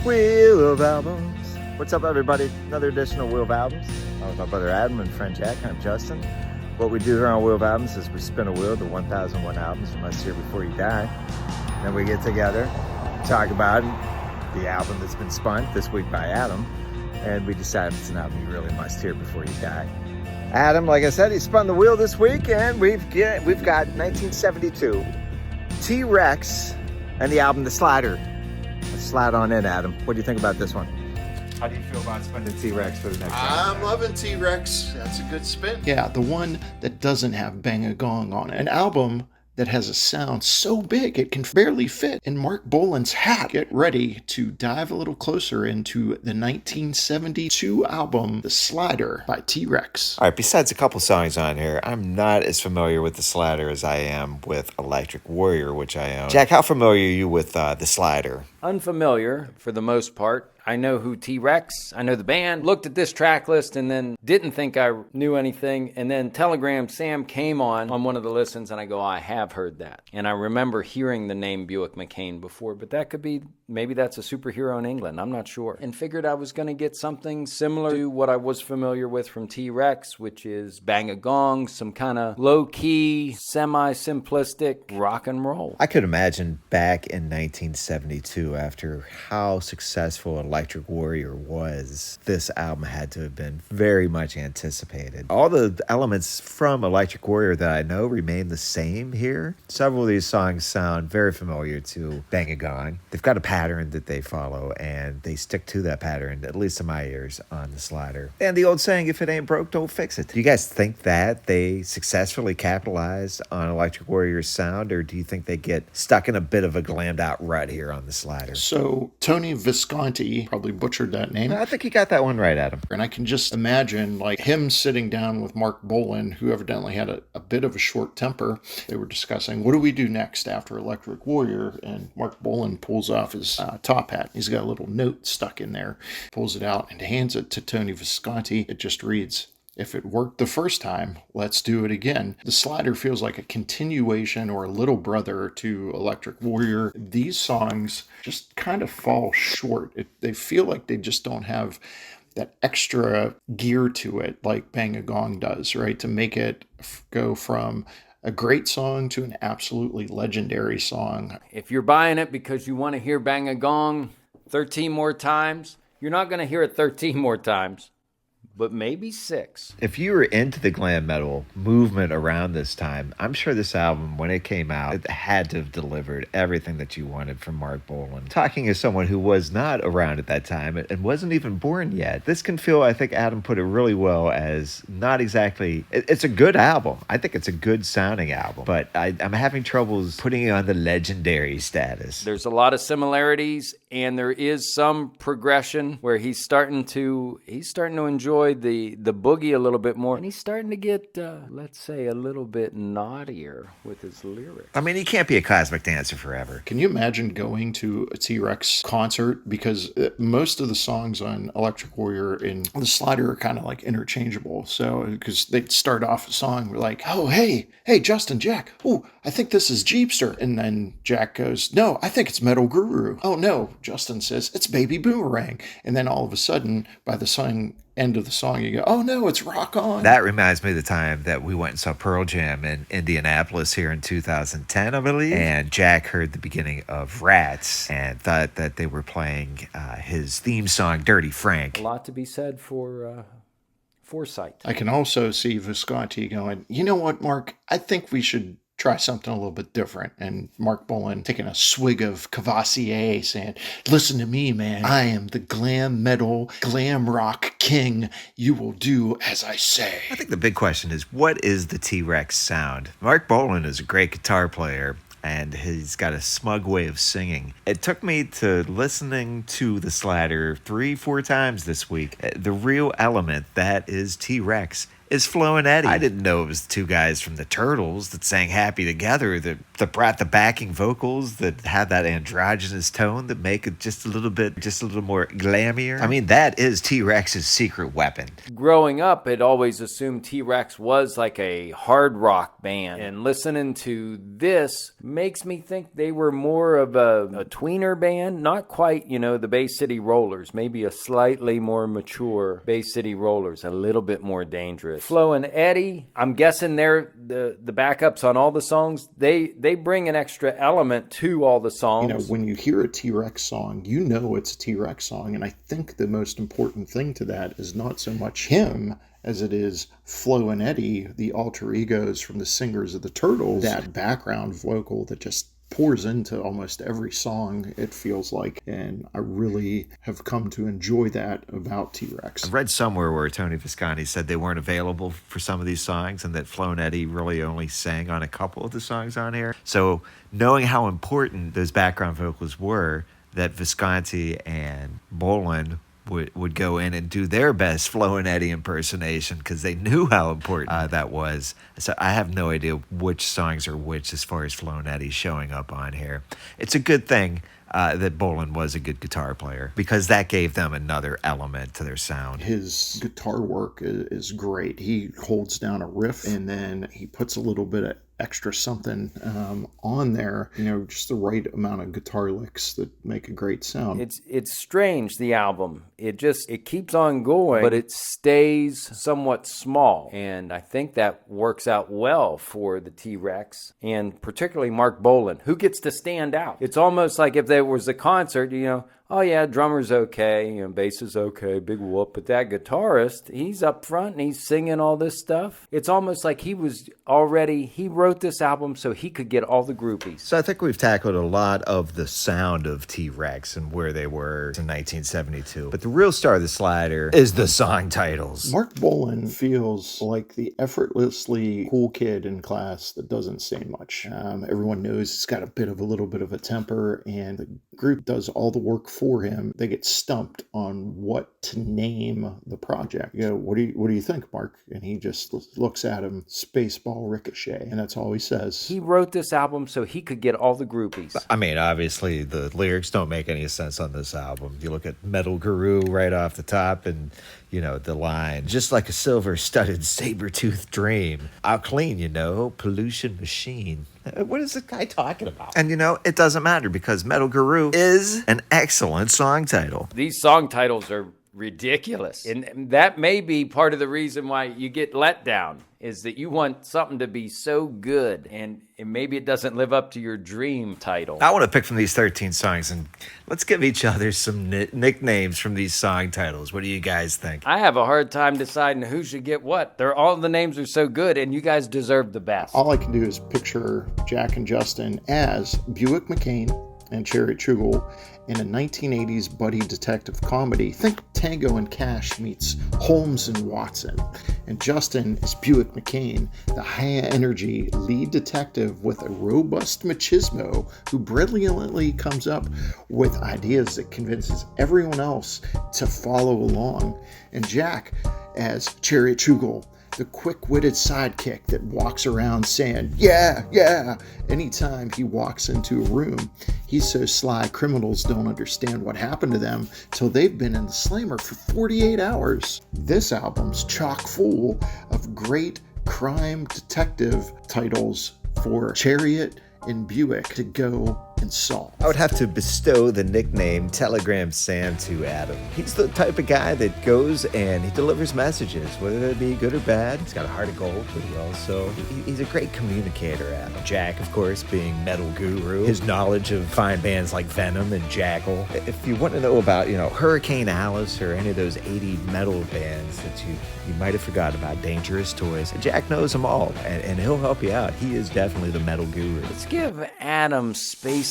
Wheel of Albums. What's up, everybody? Another edition of Wheel of Albums. I'm with my brother Adam and friend Jack. I'm Justin. What we do here on Wheel of Albums is we spin a wheel to 1001 albums from Us Here Before You Die. Then we get together, talk about the album that's been spun this week by Adam, and we decide if it's an album you really must hear before you die. Adam, like I said, he spun the wheel this week, and we've got 1972 T-Rex and the album The Slider. Let's slide on in, Adam. What do you think about this one? How do you feel about spinning T-Rex for the next one? I'm loving T-Rex. That's a good spin. Yeah, the one that doesn't have Bang a Gong on it. An album that has a sound so big it can barely fit in Mark Bolan's hat. Get ready to dive a little closer into the 1972 album, The Slider by T-Rex. All right, besides a couple songs on here, I'm not as familiar with The Slider as I am with Electric Warrior, which I own. Jack, how familiar are you with The Slider? Unfamiliar for the most part. I know who T-Rex, I know the band, looked at this track list and then didn't think I knew anything. And then Telegram Sam came on one of the listens and I go, I have heard that. And I remember hearing the name Buick McCain before, but that could be, maybe that's a superhero in England, I'm not sure. And figured I was going to get something similar to what I was familiar with from T-Rex, which is Bang a Gong, some kind of low-key, semi-simplistic rock and roll. I could imagine back in 1972, after how successful Electric Warrior was, this album had to have been very much anticipated. All the elements from Electric Warrior that I know remain the same here. Several of these songs sound very familiar to Bang a Gong. They've got a pattern that they follow, and they stick to that pattern, at least in my ears, on The Slider. And the old saying, if it ain't broke, don't fix it. Do you guys think that they successfully capitalized on Electric Warrior's sound, or do you think they get stuck in a bit of a glammed out rut here on The Slider? So Tony Visconti, probably butchered that name. I think you got that one right, Adam. And I can just imagine like him sitting down with Mark Bolan, who evidently had a bit of a short temper. They were discussing, what do we do next after Electric Warrior? And Mark Bolan pulls off his top hat. He's got a little note stuck in there, pulls it out and hands it to Tony Visconti. It just reads, if it worked the first time, let's do it again. The Slider feels like a continuation or a little brother to Electric Warrior. These songs just kind of fall short. They feel like they just don't have that extra gear to it like Bang a Gong does, right? To make it go from a great song to an absolutely legendary song. If you're buying it because you want to hear Bang a Gong 13 more times, you're not going to hear it 13 more times. But maybe 6. If you were into the glam metal movement around this time, I'm sure this album, when it came out, it had to have delivered everything that you wanted from Mark Bolan. Talking as someone who was not around at that time and wasn't even born yet, this can feel, I think Adam put it really well, as not exactly... It's a good album. I think it's a good sounding album, but I'm having troubles putting it on the legendary status. There's a lot of similarities, and there is some progression where he's starting to enjoy the boogie a little bit more, and he's starting to get, let's say, a little bit naughtier with his lyrics. I mean, he can't be a cosmic dancer forever. Can you imagine going to a T-Rex concert? Because most of the songs on Electric Warrior and The Slider are kind of like interchangeable. So, because they start off a song, we're like, oh, hey, Justin, Jack, oh, I think this is Jeepster. And then Jack goes, no, I think it's Metal Guru. Oh, no, Justin says, it's Baby Boomerang. And then all of a sudden, by the end of the song, you go, oh no, it's Rock On. That reminds me of the time that we went and saw Pearl Jam in Indianapolis here in 2010, I believe. And Jack heard the beginning of Rats and thought that they were playing his theme song, Dirty Frank. A lot to be said for foresight. I can also see Visconti going, you know what, Mark? I think we should try something a little bit different. And Mark Bolan taking a swig of Cavassier saying, listen to me, man. I am the glam metal, glam rock king. You will do as I say. I think the big question is, what is the T-Rex sound? Mark Bolan is a great guitar player, and he's got a smug way of singing. It took me to listening to The Slider 3-4 times this week. The real element that is T-Rex is Flo and Eddie. I didn't know it was two guys from the Turtles that sang Happy Together that brought the backing vocals that had that androgynous tone that make it just a little more glammier. I mean, that is T-Rex's secret weapon. Growing up, I'd always assumed T-Rex was like a hard rock band. And listening to this makes me think they were more of a tweener band. Not quite, the Bay City Rollers. Maybe a slightly more mature Bay City Rollers. A little bit more dangerous. Flo and Eddie, I'm guessing they're the backups on all the songs. They bring an extra element to all the songs. When you hear a T-Rex song, it's a T-Rex song. And I think the most important thing to that is not so much him as it is Flo and Eddie, the alter egos from the singers of the Turtles. That background vocal that just pours into almost every song, it feels like. And I really have come to enjoy that about T-Rex. I read somewhere where Tony Visconti said they weren't available for some of these songs and that Flo and Eddie really only sang on a couple of the songs on here. So knowing how important those background vocals were, that Visconti and Bolin would go in and do their best Flo and Eddie impersonation because they knew how important that was. So I have no idea which songs are which as far as Flo and Eddie showing up on here. It's a good thing that Bolin was a good guitar player because that gave them another element to their sound. His guitar work is great. He holds down a riff and then he puts a little bit of extra something on there, just the right amount of guitar licks that make a great sound. It's strange, the album. It keeps on going, but it stays somewhat small. And I think that works out well for the T-Rex and particularly Mark Bolin, who gets to stand out. It's almost like if there was a concert, oh yeah, drummer's okay, bass is okay, big whoop. But that guitarist, he's up front and he's singing all this stuff. It's almost like he wrote this album so he could get all the groupies. So I think we've tackled a lot of the sound of T-Rex and where they were in 1972. But the real star of the slider is the song titles. Mark Bolin feels like the effortlessly cool kid in class that doesn't say much. Everyone knows he's got a little bit of a temper, and the group does all the work for him. They get stumped on what to name the project. What do you think, Mark? And he just looks at him, Spaceball Ricochet, and that's all he says. He wrote this album so he could get all the groupies. I mean, obviously the lyrics don't make any sense on this album. You look at Metal Guru right off the top and the line, just like a silver-studded saber-toothed dream. I'll clean, pollution machine. What is this guy talking about? And it doesn't matter because Metal Guru is an excellent song title. These song titles are ridiculous. And that may be part of the reason why you get let down, is that you want something to be so good and maybe it doesn't live up to your dream title. I want to pick from these 13 songs and let's give each other some nicknames from these song titles. What do you guys think? I have a hard time deciding who should get what. All the names are so good and you guys deserve the best. All I can do is picture Jack and Justin as Buick McCain and Cherry Chugel in a 1980s buddy detective comedy. Think Tango and Cash meets Holmes and Watson. And Justin is Buick McCain, the high-energy lead detective with a robust machismo who brilliantly comes up with ideas that convinces everyone else to follow along. And Jack as Cherry Chugel, the quick-witted sidekick that walks around saying, yeah, yeah, anytime he walks into a room. He's so sly, criminals don't understand what happened to them till they've been in the slammer for 48 hours. This album's chock full of great crime detective titles for Chariot and Buick to go and solve. I would have to bestow the nickname Telegram Sam to Adam. He's the type of guy that goes and he delivers messages, whether they be good or bad. He's got a heart of gold, but he's a great communicator, Adam. Jack, of course, being Metal Guru. His knowledge of fine bands like Venom and Jackal. If you want to know about, Hurricane Alice or any of those 80 metal bands that you might have forgotten about, Dangerous Toys, Jack knows them all, and he'll help you out. He is definitely the metal guru. Let's give Adam Spaceball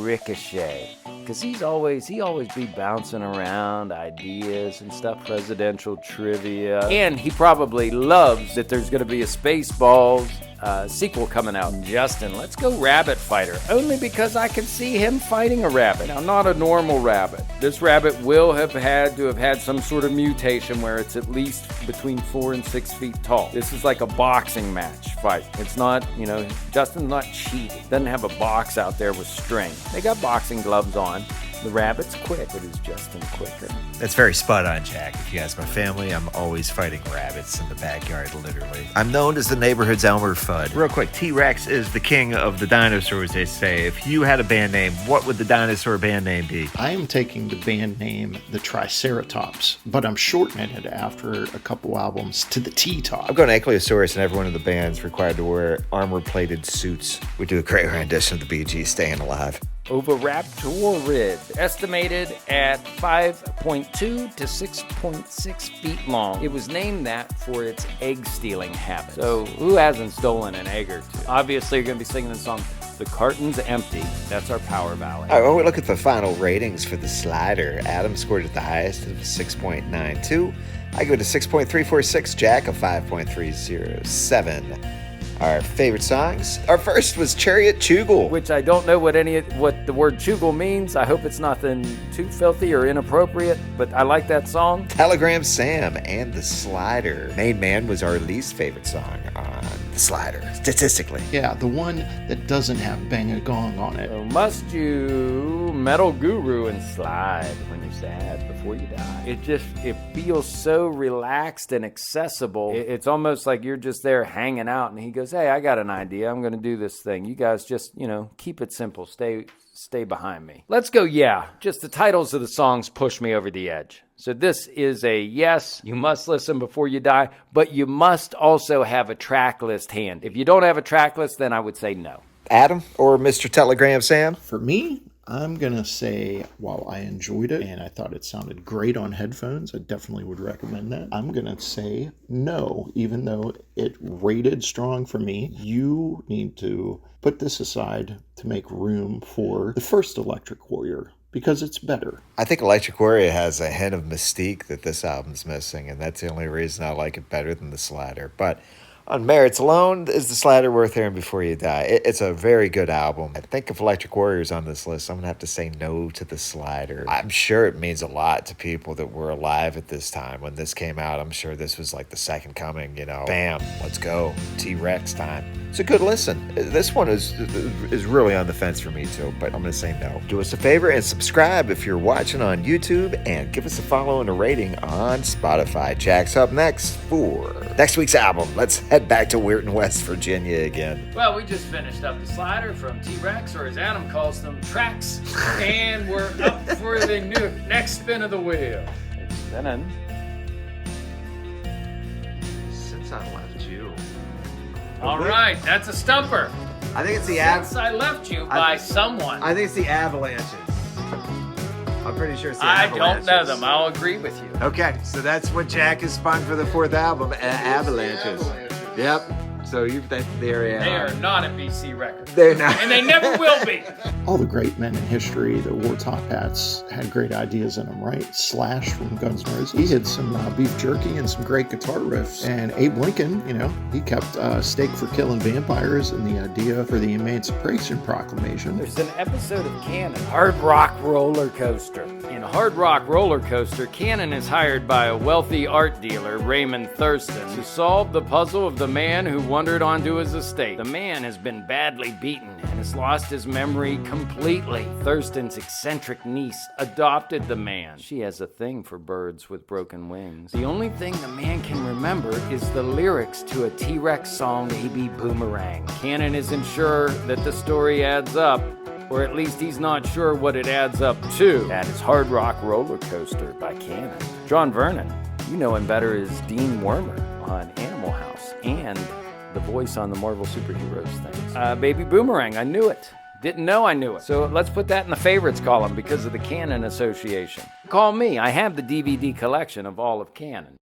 Ricochet, because he always be bouncing around ideas and stuff, presidential trivia, and he probably loves that there's going to be a Spaceballs sequel coming out. Justin, let's go rabbit fighter. Only because I can see him fighting a rabbit. Now, not a normal rabbit. This rabbit will have had to have had some sort of mutation where it's at least between 4 and 6 feet tall. This is like a boxing match fight. It's not, Justin's not cheating. Doesn't have a box out there with string. They got boxing gloves on. The rabbit's quick, but is Justin quicker? That's very spot on, Jack. If you ask my family, I'm always fighting rabbits in the backyard, literally. I'm known as the neighborhood's Elmer Fudd. Real quick, T-Rex is the king of the dinosaurs, they say. If you had a band name, what would the dinosaur band name be? I am taking the band name the Triceratops, but I'm shortening it after a couple albums to the T-Top. I'm going to Ankylosaurus, and everyone in the band's required to wear armor-plated suits. We do a great rendition of the Bee Gees, Staying Alive. Oviraptorid, estimated at 5.2 to 6.6 feet long. It was named that for its egg-stealing habits. So who hasn't stolen an egg or two? Obviously, you're going to be singing the song, The Carton's Empty. That's our power ballad. All right, when we look at the final ratings for the slider, Adam scored at the highest of 6.92. I go to 6.346, Jack, a 5.307. Our favorite songs. Our first was Chariot Chugel. Which I don't know what the word chugel means. I hope it's nothing too filthy or inappropriate, but I like that song. Telegram Sam and The Slider. Main Man was our least favorite song on The Slider, statistically. Yeah, the one that doesn't have Bang a Gong on it. So must you metal guru and slide when you're sad before you die. It feels so relaxed and accessible. It's almost like you're just there hanging out and he goes, hey, I got an idea. I'm going to do this thing. You guys just, keep it simple. Stay behind me. Let's go, yeah. Just the titles of the songs push me over the edge. So this is a yes, you must listen before you die, but you must also have a track list handy. If you don't have a track list, then I would say no. Adam or Mr. Telegram Sam? For me, I'm going to say, while I enjoyed it and I thought it sounded great on headphones, I definitely would recommend that. I'm going to say no, even though it rated strong for me. You need to put this aside to make room for the first Electric Warrior, because it's better. I think Electric Warrior has a hint of mystique that this album's missing, and that's the only reason I like it better than The Slider. But on merits alone, is The Slider worth hearing before you die? It's a very good album. I think if Electric Warrior's on this list, I'm going to have to say no to The Slider. I'm sure it means a lot to people that were alive at this time. When this came out, I'm sure this was like the second coming, Bam, let's go. T-Rex time. It's a good listen. This one is really on the fence for me too, but I'm going to say no. Do us a favor and subscribe if you're watching on YouTube, and give us a follow and a rating on Spotify. Jack's up next for next week's album. Let's head back to Weirton, West Virginia again. Well, we just finished up the slider from T-Rex, or as Adam calls them, tracks, and we're up for the next spin of the wheel. It's spinning. Since I left you. All right, that's a stumper. I think it's the Since I left you by someone. I think it's the Avalanches. I'm pretty sure it's the I Avalanches. don't know them. I'll agree with you. Okay, so that's what Jack has spun for the fourth album, Avalanches. Yep. So They are not at BC Records. They're not. And they never will be. All the great men in history that wore top hats had great ideas in them, right? Slash from Guns N' Roses, he had some beef jerky and some great guitar riffs. And Abe Lincoln, he kept Steak for Killing Vampires and the idea for the Emancipation Proclamation. There's an episode of Canon, Hard Rock Roller Coaster. In Hard Rock Roller Coaster, Canon is hired by a wealthy art dealer, Raymond Thurston, to solve the puzzle of the man who wandered onto his estate. The man has been badly beaten and has lost his memory completely. Thurston's eccentric niece adopted the man. She has a thing for birds with broken wings. The only thing the man can remember is the lyrics to a T-Rex song, Baby Boomerang. Canon isn't sure that the story adds up, or at least he's not sure what it adds up to. That is Hard Rock Roller Coaster by Canon. John Vernon, you know him better as Dean Wormer on Animal House and the voice on the Marvel Superheroes things. Baby Boomerang, I knew it. Didn't know I knew it. So let's put that in the favorites column because of the Canon Association. Call me. I have the DVD collection of all of Canon.